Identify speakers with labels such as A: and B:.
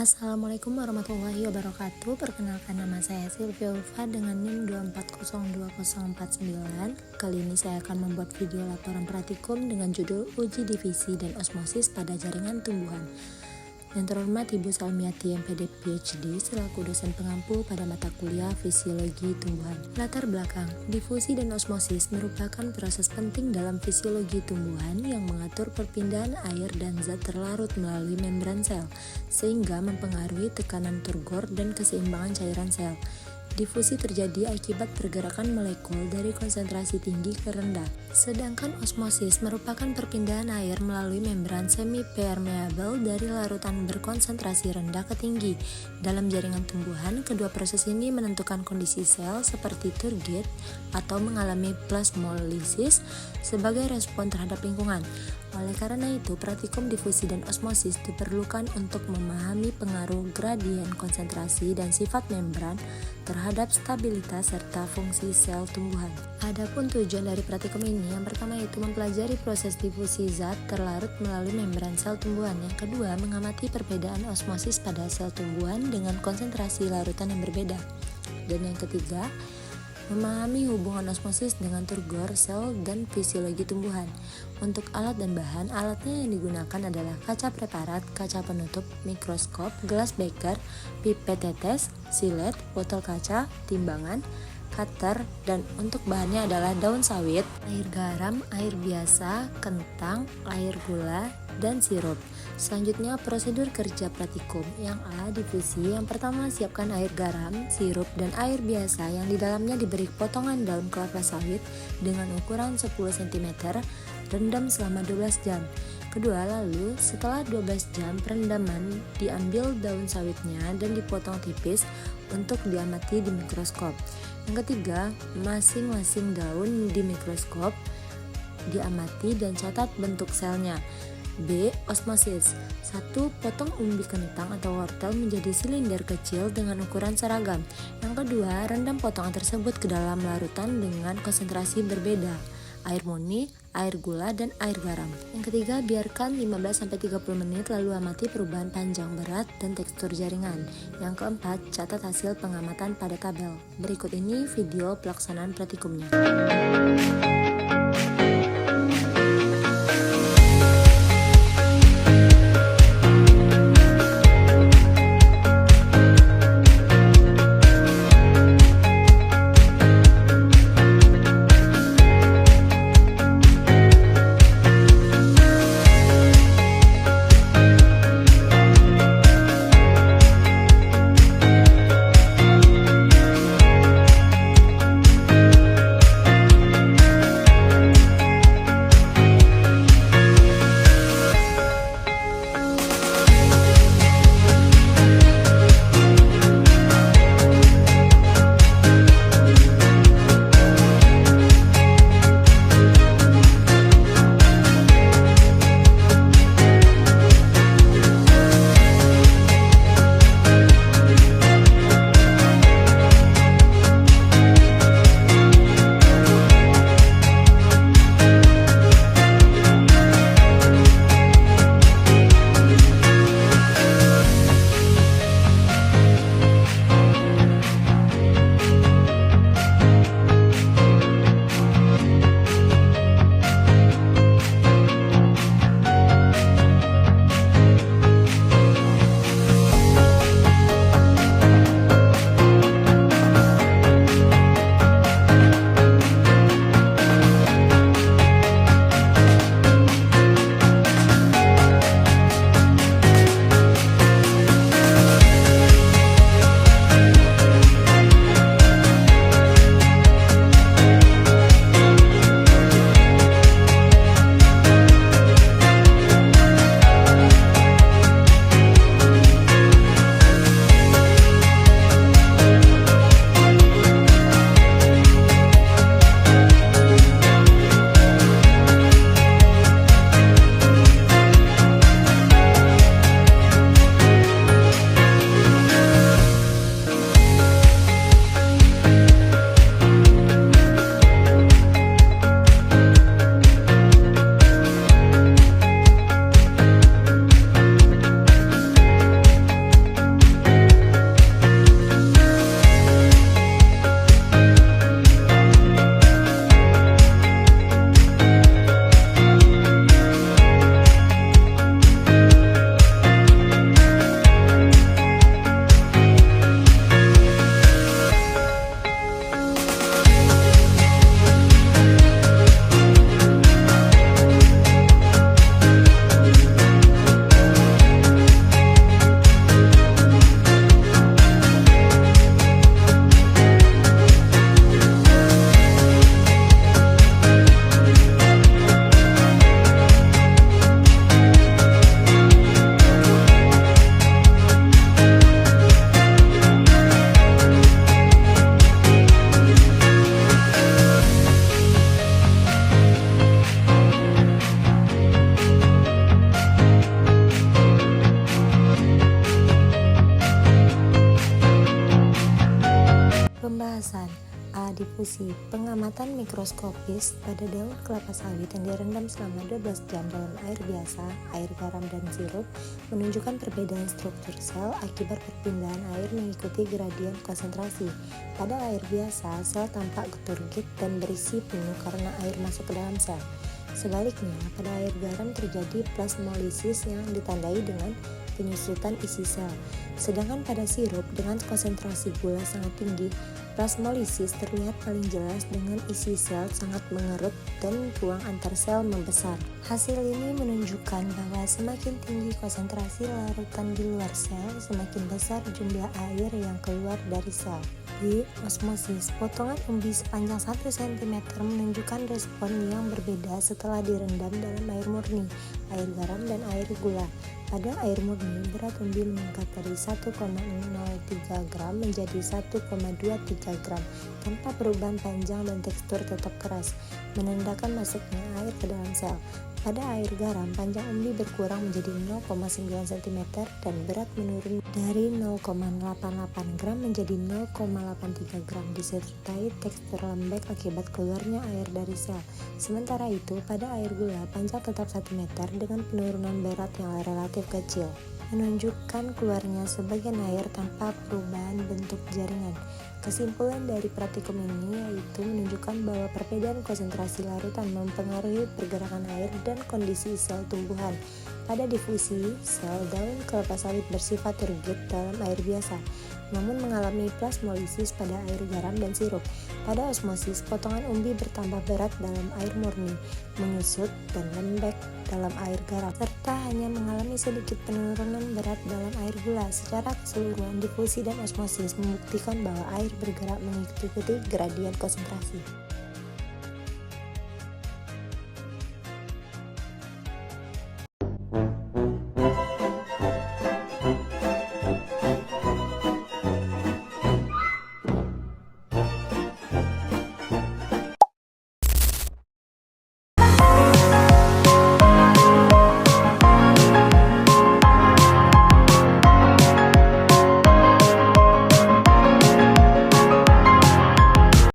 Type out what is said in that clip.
A: Assalamualaikum warahmatullahi wabarakatuh. Perkenalkan, nama saya Silvia Ulfa dengan NIM 2402049. Kali ini saya akan membuat video laporan praktikum dengan judul Uji Divisi dan Osmosis pada Jaringan Tumbuhan. Yang terhormat Ibu Salmiati MPD PhD selaku dosen pengampu pada mata kuliah Fisiologi Tumbuhan. Latar belakang, difusi dan osmosis merupakan proses penting dalam fisiologi tumbuhan yang mengatur perpindahan air dan zat terlarut melalui membran sel, sehingga mempengaruhi tekanan turgor dan keseimbangan cairan sel. Difusi terjadi akibat pergerakan molekul dari konsentrasi tinggi ke rendah. Sedangkan osmosis merupakan perpindahan air melalui membran semi-permeable dari larutan berkonsentrasi rendah ke tinggi. Dalam jaringan tumbuhan, kedua proses ini menentukan kondisi sel seperti turgid atau mengalami plasmolisis sebagai respon terhadap lingkungan. Oleh karena itu, praktikum difusi dan osmosis diperlukan untuk memahami pengaruh gradien konsentrasi dan sifat membran terhadap stabilitas serta fungsi sel tumbuhan. Adapun tujuan dari praktikum ini, yang pertama itu mempelajari proses difusi zat terlarut melalui membran sel tumbuhan. Yang kedua, mengamati perbedaan osmosis pada sel tumbuhan dengan konsentrasi larutan yang berbeda. Dan yang ketiga, memahami hubungan osmosis dengan turgor sel dan fisiologi tumbuhan. Untuk alat dan bahan, alatnya yang digunakan adalah kaca preparat, kaca penutup, mikroskop, gelas beker, pipet tetes, silet, botol kaca, timbangan, cutter, dan untuk bahannya adalah daun sawit, air garam, air biasa, kentang, air gula, dan sirup. Selanjutnya, prosedur kerja praktikum. Yang A, difusi. Yang pertama, siapkan air garam, sirup, dan air biasa yang di dalamnya diberi potongan daun kelapa sawit dengan ukuran 10 cm, rendam selama 12 jam. Kedua, lalu setelah 12 jam perendaman, diambil daun sawitnya dan dipotong tipis untuk diamati di mikroskop. Yang ketiga, masing-masing daun di mikroskop diamati dan catat bentuk selnya. B. Osmosis. 1. Potong umbi kentang atau wortel menjadi silinder kecil dengan ukuran seragam. Yang kedua, rendam potongan tersebut ke dalam larutan dengan konsentrasi berbeda, air murni, air gula, dan air garam. Yang ketiga, biarkan 15-30 menit lalu amati perubahan panjang, berat, dan tekstur jaringan. Yang keempat, catat hasil pengamatan pada tabel. Berikut ini video pelaksanaan praktikumnya. Pembahasan A. Difusi. Pengamatan mikroskopis pada daun kelapa sawit yang direndam selama 12 jam dalam air biasa, air garam, dan sirup menunjukkan perbedaan struktur sel akibat perpindahan air mengikuti gradien konsentrasi. Pada air biasa, sel tampak turgid dan berisi penuh karena air masuk ke dalam sel. Sebaliknya, pada air garam terjadi plasmolisis yang ditandai dengan penyusutan isi sel. Sedangkan pada sirup dengan konsentrasi gula sangat tinggi, plasmolisis terlihat paling jelas dengan isi sel sangat mengerut dan ruang antar sel membesar. Hasil ini menunjukkan bahwa semakin tinggi konsentrasi larutan di luar sel, semakin besar jumlah air yang keluar dari sel. B. Osmosis. Potongan umbi sepanjang 1 cm menunjukkan respon yang berbeda setelah direndam dalam air murni, air garam, dan air gula. Pada air murni, berat umbi meningkat dari 1,03 gram menjadi 1,23 gram tanpa perubahan panjang dan tekstur tetap keras, menandakan masuknya air ke dalam sel. Pada air garam, panjang umbi berkurang menjadi 0,9 cm dan berat menurun dari 0,88 gram menjadi 0,83 gram disertai tekstur lembek akibat keluarnya air dari sel. Sementara itu, pada air gula, panjang tetap 1 meter dengan penurunan berat yang relatif kecil, menunjukkan keluarnya sebagian air tanpa perubahan bentuk jaringan. Kesimpulan dari praktikum ini yaitu menunjukkan bahwa perbedaan konsentrasi larutan mempengaruhi pergerakan air dan kondisi sel tumbuhan. Pada difusi, sel daun kelapa sawit bersifat turgid dalam air biasa, namun mengalami plasmolisis pada air garam dan sirup. Pada osmosis, potongan umbi bertambah berat dalam air murni, menyusut dan lembek dalam air garam, serta hanya mengalami sedikit penurunan berat dalam air gula. Secara keseluruhan, difusi dan osmosis membuktikan bahwa air bergerak mengikuti gradien konsentrasi.